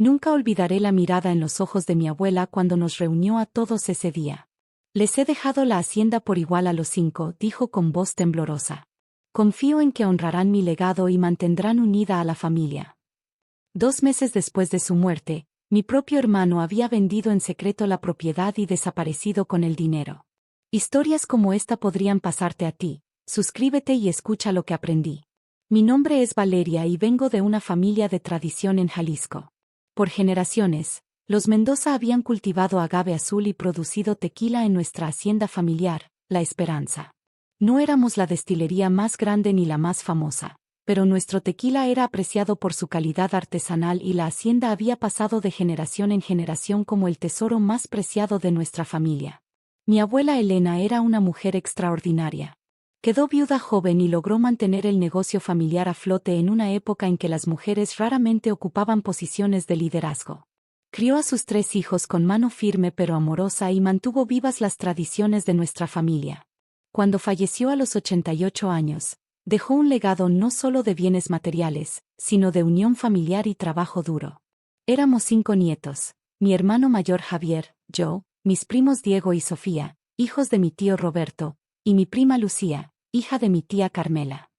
Nunca olvidaré la mirada en los ojos de mi abuela cuando nos reunió a todos ese día. Les he dejado la hacienda por igual a los 5, dijo con voz temblorosa. Confío en que honrarán mi legado y mantendrán unida a la familia. 2 meses después de su muerte, mi propio hermano había vendido en secreto la propiedad y desaparecido con el dinero. Historias como esta podrían pasarte a ti. Suscríbete y escucha lo que aprendí. Mi nombre es Valeria y vengo de una familia de tradición en Jalisco. Por generaciones, los Mendoza habían cultivado agave azul y producido tequila en nuestra hacienda familiar, La Esperanza. No éramos la destilería más grande ni la más famosa, pero nuestro tequila era apreciado por su calidad artesanal y la hacienda había pasado de generación en generación como el tesoro más preciado de nuestra familia. Mi abuela Elena era una mujer extraordinaria. Quedó viuda joven y logró mantener el negocio familiar a flote en una época en que las mujeres raramente ocupaban posiciones de liderazgo. Crió a sus 3 hijos con mano firme pero amorosa y mantuvo vivas las tradiciones de nuestra familia. Cuando falleció a los 88 años, dejó un legado no solo de bienes materiales, sino de unión familiar y trabajo duro. Éramos 5 nietos, mi hermano mayor Javier, yo, mis primos Diego y Sofía, hijos de mi tío Roberto, y mi prima Lucía, hija de mi tía Carmela.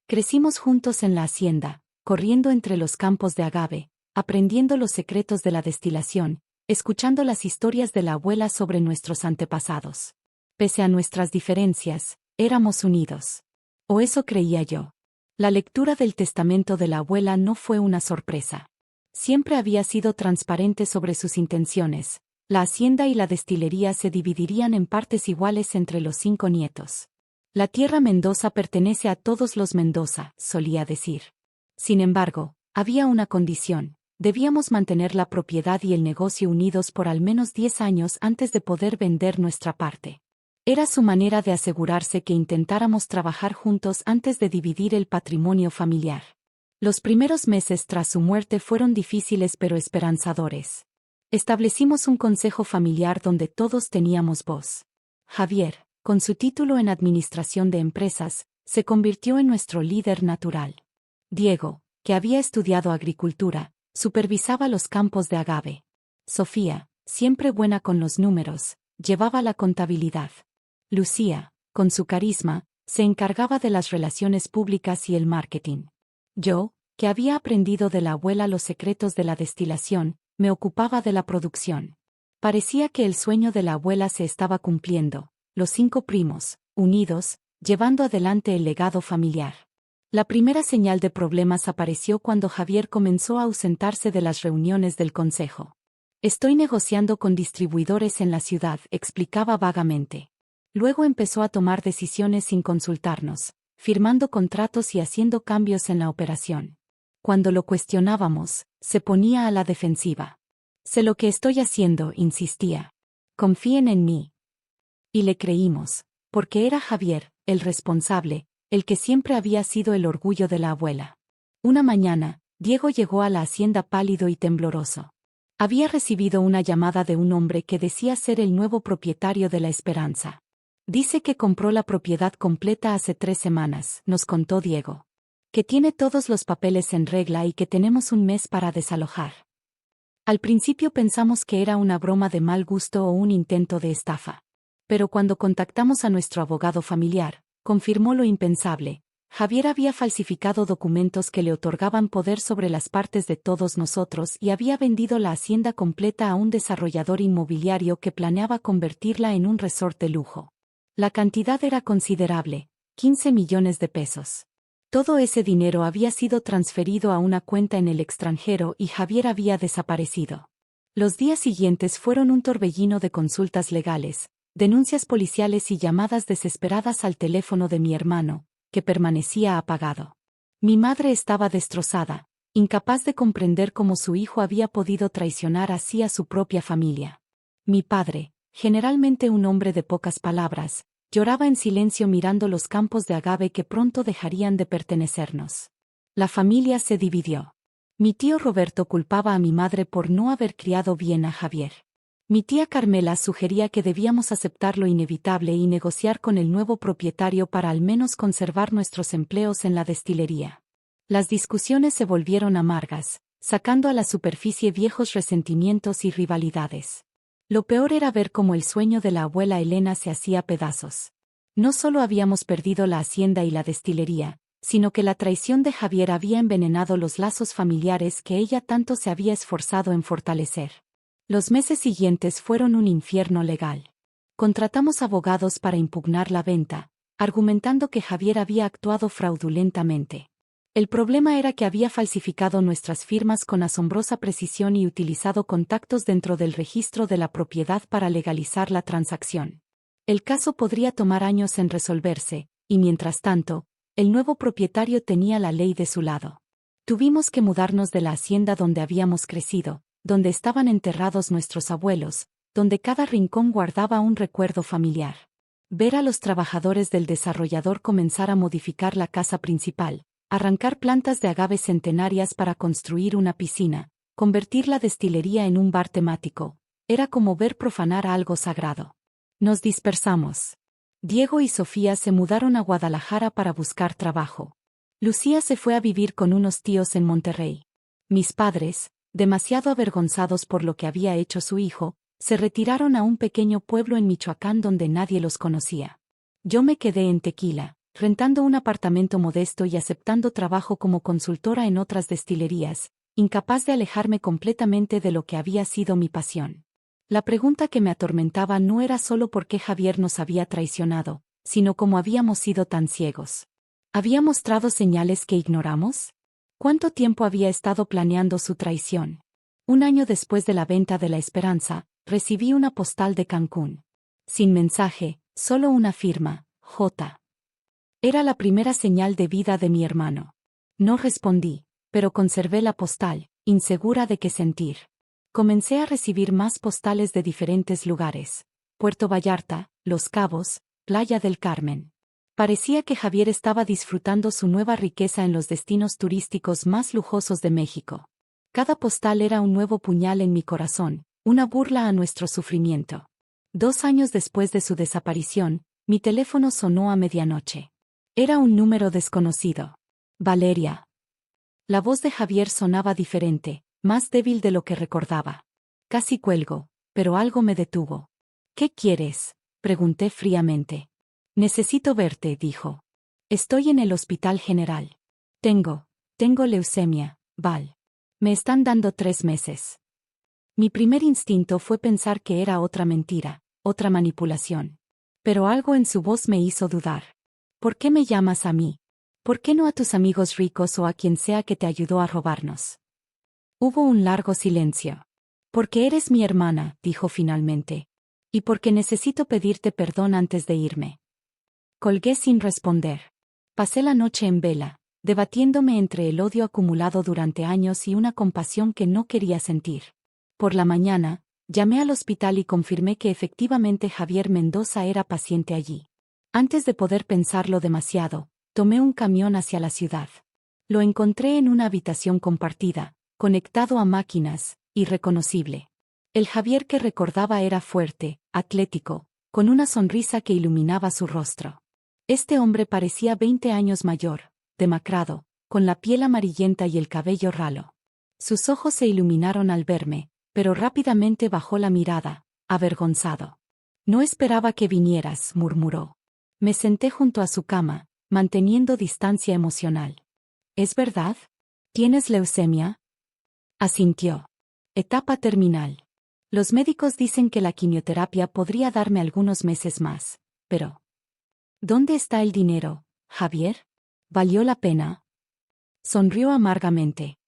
Crecimos juntos en la hacienda, corriendo entre los campos de agave, aprendiendo los secretos de la destilación, escuchando las historias de la abuela sobre nuestros antepasados. Pese a nuestras diferencias, éramos unidos. O eso creía yo. La lectura del testamento de la abuela no fue una sorpresa. Siempre había sido transparente sobre sus intenciones. La hacienda y la destilería se dividirían en partes iguales entre los 5 nietos. La tierra Mendoza pertenece a todos los Mendoza, solía decir. Sin embargo, había una condición: debíamos mantener la propiedad y el negocio unidos por al menos 10 años antes de poder vender nuestra parte. Era su manera de asegurarse que intentáramos trabajar juntos antes de dividir el patrimonio familiar. Los primeros meses tras su muerte fueron difíciles pero esperanzadores. Establecimos un consejo familiar donde todos teníamos voz. Javier, con su título en Administración de Empresas, se convirtió en nuestro líder natural. Diego, que había estudiado agricultura, supervisaba los campos de agave. Sofía, siempre buena con los números, llevaba la contabilidad. Lucía, con su carisma, se encargaba de las relaciones públicas y el marketing. Yo, que había aprendido de la abuela los secretos de la destilación, me ocupaba de la producción. Parecía que el sueño de la abuela se estaba cumpliendo, los 5 primos, unidos, llevando adelante el legado familiar. La primera señal de problemas apareció cuando Javier comenzó a ausentarse de las reuniones del consejo. Estoy negociando con distribuidores en la ciudad, explicaba vagamente. Luego empezó a tomar decisiones sin consultarnos, firmando contratos y haciendo cambios en la operación. Cuando lo cuestionábamos, se ponía a la defensiva. Sé lo que estoy haciendo, insistía. Confíen en mí. Y le creímos, porque era Javier, el responsable, el que siempre había sido el orgullo de la abuela. Una mañana, Diego llegó a la hacienda pálido y tembloroso. Había recibido una llamada de un hombre que decía ser el nuevo propietario de La Esperanza. Dice que compró la propiedad completa hace 3 semanas, nos contó Diego. Que tiene todos los papeles en regla y que tenemos un mes para desalojar. Al principio pensamos que era una broma de mal gusto o un intento de estafa. Pero cuando contactamos a nuestro abogado familiar, confirmó lo impensable. Javier había falsificado documentos que le otorgaban poder sobre las partes de todos nosotros y había vendido la hacienda completa a un desarrollador inmobiliario que planeaba convertirla en un resort de lujo. La cantidad era considerable, 15 millones de pesos. Todo ese dinero había sido transferido a una cuenta en el extranjero y Javier había desaparecido. Los días siguientes fueron un torbellino de consultas legales, denuncias policiales y llamadas desesperadas al teléfono de mi hermano, que permanecía apagado. Mi madre estaba destrozada, incapaz de comprender cómo su hijo había podido traicionar así a su propia familia. Mi padre, generalmente un hombre de pocas palabras, lloraba en silencio mirando los campos de agave que pronto dejarían de pertenecernos. La familia se dividió. Mi tío Roberto culpaba a mi madre por no haber criado bien a Javier. Mi tía Carmela sugería que debíamos aceptar lo inevitable y negociar con el nuevo propietario para al menos conservar nuestros empleos en la destilería. Las discusiones se volvieron amargas, sacando a la superficie viejos resentimientos y rivalidades. Lo peor era ver cómo el sueño de la abuela Elena se hacía pedazos. No solo habíamos perdido la hacienda y la destilería, sino que la traición de Javier había envenenado los lazos familiares que ella tanto se había esforzado en fortalecer. Los meses siguientes fueron un infierno legal. Contratamos abogados para impugnar la venta, argumentando que Javier había actuado fraudulentamente. El problema era que había falsificado nuestras firmas con asombrosa precisión y utilizado contactos dentro del registro de la propiedad para legalizar la transacción. El caso podría tomar años en resolverse, y mientras tanto, el nuevo propietario tenía la ley de su lado. Tuvimos que mudarnos de la hacienda donde habíamos crecido, donde estaban enterrados nuestros abuelos, donde cada rincón guardaba un recuerdo familiar. Ver a los trabajadores del desarrollador comenzar a modificar la casa principal, arrancar plantas de agaves centenarias para construir una piscina, convertir la destilería en un bar temático, era como ver profanar algo sagrado. Nos dispersamos. Diego y Sofía se mudaron a Guadalajara para buscar trabajo. Lucía se fue a vivir con unos tíos en Monterrey. Mis padres, demasiado avergonzados por lo que había hecho su hijo, se retiraron a un pequeño pueblo en Michoacán donde nadie los conocía. Yo me quedé en Tequila, rentando un apartamento modesto y aceptando trabajo como consultora en otras destilerías, incapaz de alejarme completamente de lo que había sido mi pasión. La pregunta que me atormentaba no era solo por qué Javier nos había traicionado, sino cómo habíamos sido tan ciegos. ¿Había mostrado señales que ignoramos? ¿Cuánto tiempo había estado planeando su traición? Un año después de la venta de La Esperanza, recibí una postal de Cancún. Sin mensaje, solo una firma, J. Era la primera señal de vida de mi hermano. No respondí, pero conservé la postal, insegura de qué sentir. Comencé a recibir más postales de diferentes lugares: Puerto Vallarta, Los Cabos, Playa del Carmen. Parecía que Javier estaba disfrutando su nueva riqueza en los destinos turísticos más lujosos de México. Cada postal era un nuevo puñal en mi corazón, una burla a nuestro sufrimiento. 2 años después de su desaparición, mi teléfono sonó a medianoche. Era un número desconocido. Valeria. La voz de Javier sonaba diferente, más débil de lo que recordaba. Casi cuelgo, pero algo me detuvo. ¿Qué quieres?, pregunté fríamente. Necesito verte, dijo. Estoy en el Hospital General. Tengo leucemia, Val. Me están dando 3 meses. Mi primer instinto fue pensar que era otra mentira, otra manipulación. Pero algo en su voz me hizo dudar. ¿Por qué me llamas a mí? ¿Por qué no a tus amigos ricos o a quien sea que te ayudó a robarnos? Hubo un largo silencio. Porque eres mi hermana, dijo finalmente. Y porque necesito pedirte perdón antes de irme. Colgué sin responder. Pasé la noche en vela, debatiéndome entre el odio acumulado durante años y una compasión que no quería sentir. Por la mañana, llamé al hospital y confirmé que efectivamente Javier Mendoza era paciente allí. Antes de poder pensarlo demasiado, tomé un camión hacia la ciudad. Lo encontré en una habitación compartida, conectado a máquinas, irreconocible. El Javier que recordaba era fuerte, atlético, con una sonrisa que iluminaba su rostro. Este hombre parecía 20 años mayor, demacrado, con la piel amarillenta y el cabello ralo. Sus ojos se iluminaron al verme, pero rápidamente bajó la mirada, avergonzado. No esperaba que vinieras, murmuró. Me senté junto a su cama, manteniendo distancia emocional. ¿Es verdad? ¿Tienes leucemia? Asintió. Etapa terminal. Los médicos dicen que la quimioterapia podría darme algunos meses más, pero... ¿Dónde está el dinero, Javier? ¿Valió la pena? Sonrió amargamente.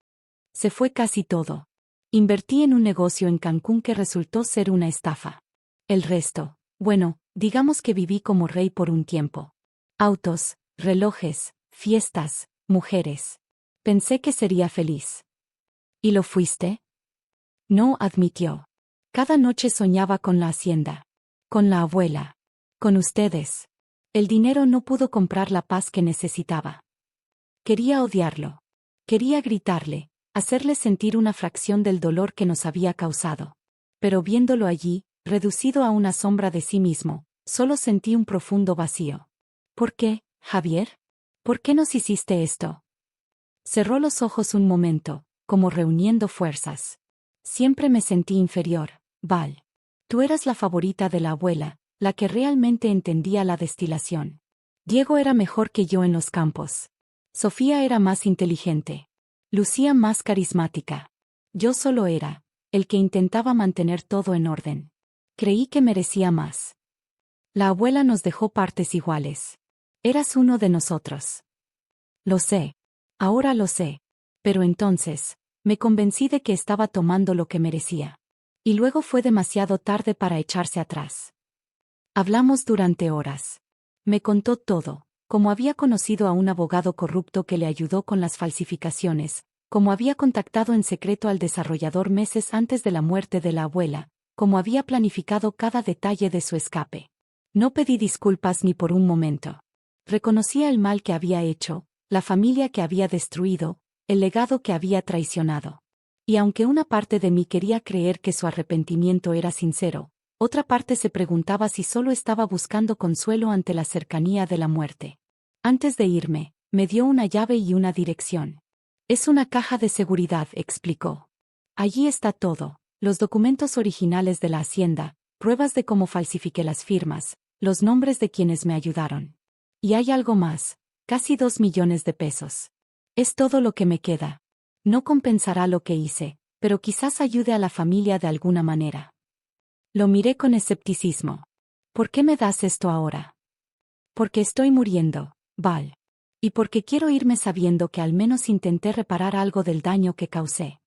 Se fue casi todo. Invertí en un negocio en Cancún que resultó ser una estafa. El resto, bueno, digamos que viví como rey por un tiempo. Autos, relojes, fiestas, mujeres. Pensé que sería feliz. ¿Y lo fuiste? No, admitió. Cada noche soñaba con la hacienda. Con la abuela. Con ustedes. El dinero no pudo comprar la paz que necesitaba. Quería odiarlo. Quería gritarle, hacerle sentir una fracción del dolor que nos había causado. Pero viéndolo allí, reducido a una sombra de sí mismo, solo sentí un profundo vacío. ¿Por qué, Javier? ¿Por qué nos hiciste esto? Cerró los ojos un momento, como reuniendo fuerzas. Siempre me sentí inferior, Val. Tú eras la favorita de la abuela, la que realmente entendía la destilación. Diego era mejor que yo en los campos. Sofía era más inteligente. Lucía más carismática. Yo solo era el que intentaba mantener todo en orden. Creí que merecía más. La abuela nos dejó partes iguales. Eras uno de nosotros. Lo sé. Ahora lo sé. Pero entonces, me convencí de que estaba tomando lo que merecía. Y luego fue demasiado tarde para echarse atrás. Hablamos durante horas. Me contó todo, cómo había conocido a un abogado corrupto que le ayudó con las falsificaciones, cómo había contactado en secreto al desarrollador meses antes de la muerte de la abuela, cómo había planificado cada detalle de su escape. No pedí disculpas ni por un momento. Reconocía el mal que había hecho, la familia que había destruido, el legado que había traicionado. Y aunque una parte de mí quería creer que su arrepentimiento era sincero, otra parte se preguntaba si solo estaba buscando consuelo ante la cercanía de la muerte. Antes de irme, me dio una llave y una dirección. Es una caja de seguridad, explicó. Allí está todo, los documentos originales de la hacienda, pruebas de cómo falsifiqué las firmas, los nombres de quienes me ayudaron. Y hay algo más, casi 2 millones de pesos. Es todo lo que me queda. No compensará lo que hice, pero quizás ayude a la familia de alguna manera. Lo miré con escepticismo. ¿Por qué me das esto ahora? Porque estoy muriendo, Val. Y porque quiero irme sabiendo que al menos intenté reparar algo del daño que causé.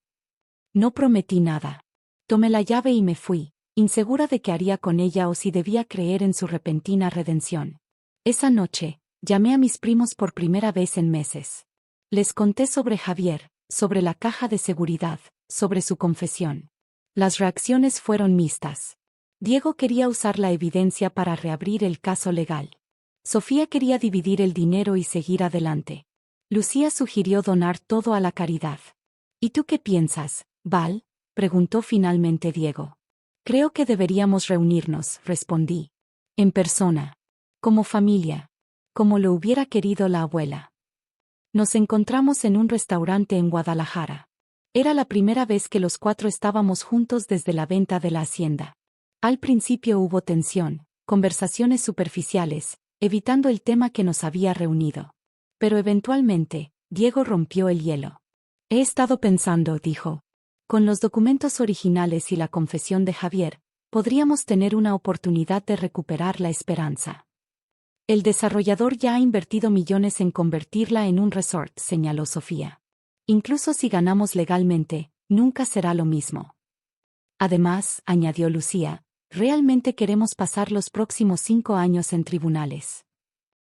No prometí nada. Tomé la llave y me fui, insegura de qué haría con ella o si debía creer en su repentina redención. Esa noche, llamé a mis primos por primera vez en meses. Les conté sobre Javier, sobre la caja de seguridad, sobre su confesión. Las reacciones fueron mixtas. Diego quería usar la evidencia para reabrir el caso legal. Sofía quería dividir el dinero y seguir adelante. Lucía sugirió donar todo a la caridad. ¿Y tú qué piensas, Val? Preguntó finalmente Diego. Creo que deberíamos reunirnos, respondí. En persona. Como familia. Como lo hubiera querido la abuela. Nos encontramos en un restaurante en Guadalajara. Era la primera vez que los 4 estábamos juntos desde la venta de la hacienda. Al principio hubo tensión, conversaciones superficiales, evitando el tema que nos había reunido. Pero eventualmente, Diego rompió el hielo. He estado pensando, dijo. Con los documentos originales y la confesión de Javier, podríamos tener una oportunidad de recuperar la esperanza. El desarrollador ya ha invertido millones en convertirla en un resort, señaló Sofía. Incluso si ganamos legalmente, nunca será lo mismo. Además, añadió Lucía, realmente queremos pasar los próximos 5 años en tribunales.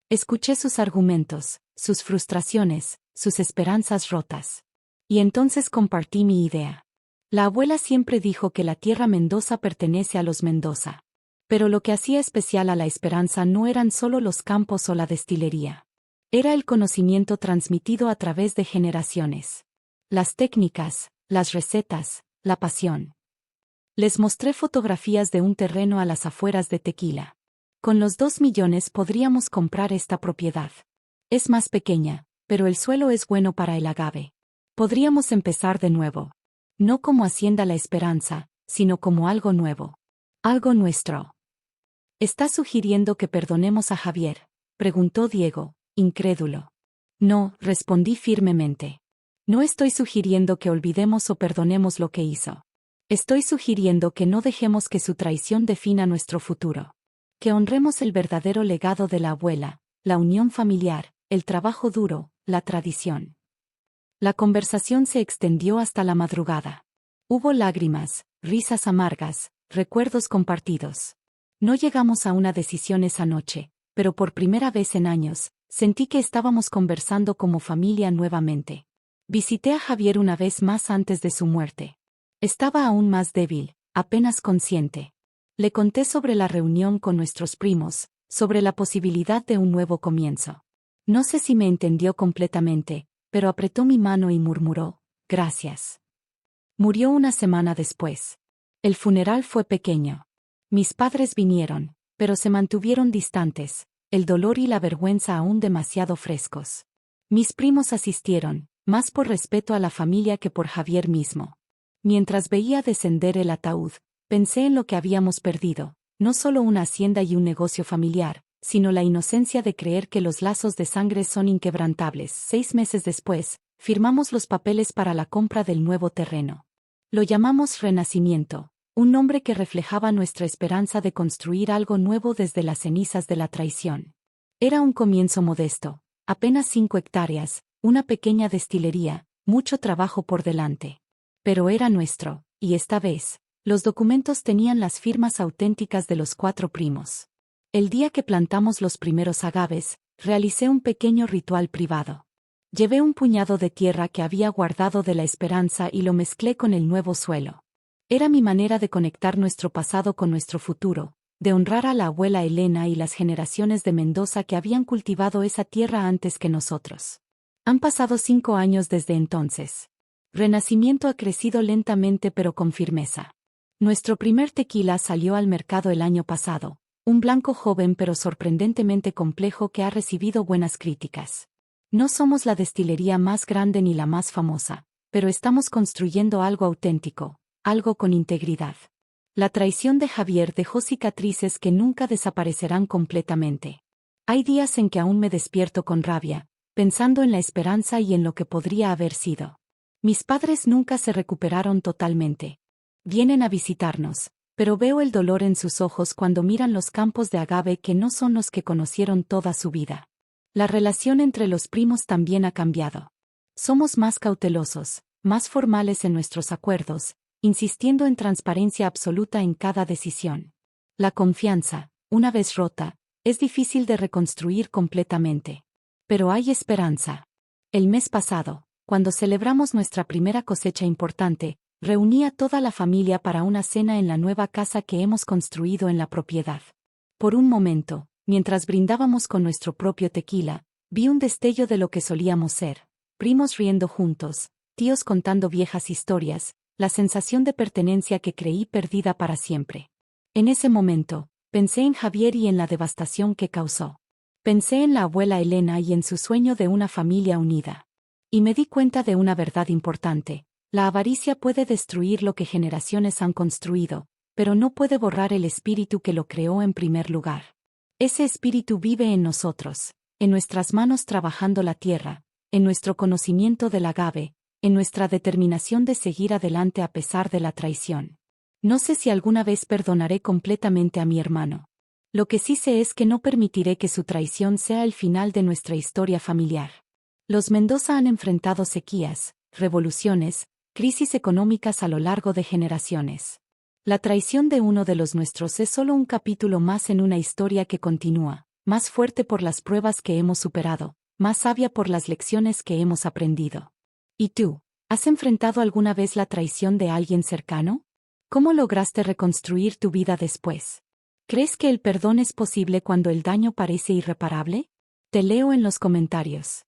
Escuché sus argumentos, sus frustraciones, sus esperanzas rotas. Y entonces compartí mi idea. La abuela siempre dijo que la tierra Mendoza pertenece a los Mendoza. Pero lo que hacía especial a la Esperanza no eran solo los campos o la destilería. Era el conocimiento transmitido a través de generaciones. Las técnicas, las recetas, la pasión. Les mostré fotografías de un terreno a las afueras de Tequila. Con los 2 millones podríamos comprar esta propiedad. Es más pequeña, pero el suelo es bueno para el agave. Podríamos empezar de nuevo. No como Hacienda La Esperanza, sino como algo nuevo. Algo nuestro. ¿Estás sugiriendo que perdonemos a Javier?, preguntó Diego, incrédulo. No, respondí firmemente. No estoy sugiriendo que olvidemos o perdonemos lo que hizo. Estoy sugiriendo que no dejemos que su traición defina nuestro futuro. Que honremos el verdadero legado de la abuela, la unión familiar, el trabajo duro, la tradición. La conversación se extendió hasta la madrugada. Hubo lágrimas, risas amargas, recuerdos compartidos. No llegamos a una decisión esa noche, pero por primera vez en años, sentí que estábamos conversando como familia nuevamente. Visité a Javier una vez más antes de su muerte. Estaba aún más débil, apenas consciente. Le conté sobre la reunión con nuestros primos, sobre la posibilidad de un nuevo comienzo. No sé si me entendió completamente, pero apretó mi mano y murmuró, gracias. Murió una semana después. El funeral fue pequeño. Mis padres vinieron, pero se mantuvieron distantes, el dolor y la vergüenza aún demasiado frescos. Mis primos asistieron, más por respeto a la familia que por Javier mismo. Mientras veía descender el ataúd, pensé en lo que habíamos perdido, no solo una hacienda y un negocio familiar, sino la inocencia de creer que los lazos de sangre son inquebrantables. 6 meses después, firmamos los papeles para la compra del nuevo terreno. Lo llamamos Renacimiento, un nombre que reflejaba nuestra esperanza de construir algo nuevo desde las cenizas de la traición. Era un comienzo modesto, apenas 5 hectáreas, una pequeña destilería, mucho trabajo por delante. Pero era nuestro, y esta vez, los documentos tenían las firmas auténticas de los 4 primos. El día que plantamos los primeros agaves, realicé un pequeño ritual privado. Llevé un puñado de tierra que había guardado de la esperanza y lo mezclé con el nuevo suelo. Era mi manera de conectar nuestro pasado con nuestro futuro, de honrar a la abuela Elena y las generaciones de Mendoza que habían cultivado esa tierra antes que nosotros. Han pasado 5 años desde entonces. Renacimiento ha crecido lentamente pero con firmeza. Nuestro primer tequila salió al mercado el año pasado, un blanco joven pero sorprendentemente complejo que ha recibido buenas críticas. No somos la destilería más grande ni la más famosa, pero estamos construyendo algo auténtico, algo con integridad. La traición de Javier dejó cicatrices que nunca desaparecerán completamente. Hay días en que aún me despierto con rabia, pensando en la esperanza y en lo que podría haber sido. Mis padres nunca se recuperaron totalmente. Vienen a visitarnos, pero veo el dolor en sus ojos cuando miran los campos de agave que no son los que conocieron toda su vida. La relación entre los primos también ha cambiado. Somos más cautelosos, más formales en nuestros acuerdos, insistiendo en transparencia absoluta en cada decisión. La confianza, una vez rota, es difícil de reconstruir completamente. Pero hay esperanza. El mes pasado, cuando celebramos nuestra primera cosecha importante, reuní a toda la familia para una cena en la nueva casa que hemos construido en la propiedad. Por un momento, mientras brindábamos con nuestro propio tequila, vi un destello de lo que solíamos ser: primos riendo juntos, tíos contando viejas historias, la sensación de pertenencia que creí perdida para siempre. En ese momento, pensé en Javier y en la devastación que causó. Pensé en la abuela Elena y en su sueño de una familia unida. Y me di cuenta de una verdad importante: la avaricia puede destruir lo que generaciones han construido, pero no puede borrar el espíritu que lo creó en primer lugar. Ese espíritu vive en nosotros, en nuestras manos trabajando la tierra, en nuestro conocimiento del agave, en nuestra determinación de seguir adelante a pesar de la traición. No sé si alguna vez perdonaré completamente a mi hermano. Lo que sí sé es que no permitiré que su traición sea el final de nuestra historia familiar. Los Mendoza han enfrentado sequías, revoluciones, crisis económicas a lo largo de generaciones. La traición de uno de los nuestros es solo un capítulo más en una historia que continúa, más fuerte por las pruebas que hemos superado, más sabia por las lecciones que hemos aprendido. ¿Y tú, has enfrentado alguna vez la traición de alguien cercano? ¿Cómo lograste reconstruir tu vida después? ¿Crees que el perdón es posible cuando el daño parece irreparable? Te leo en los comentarios.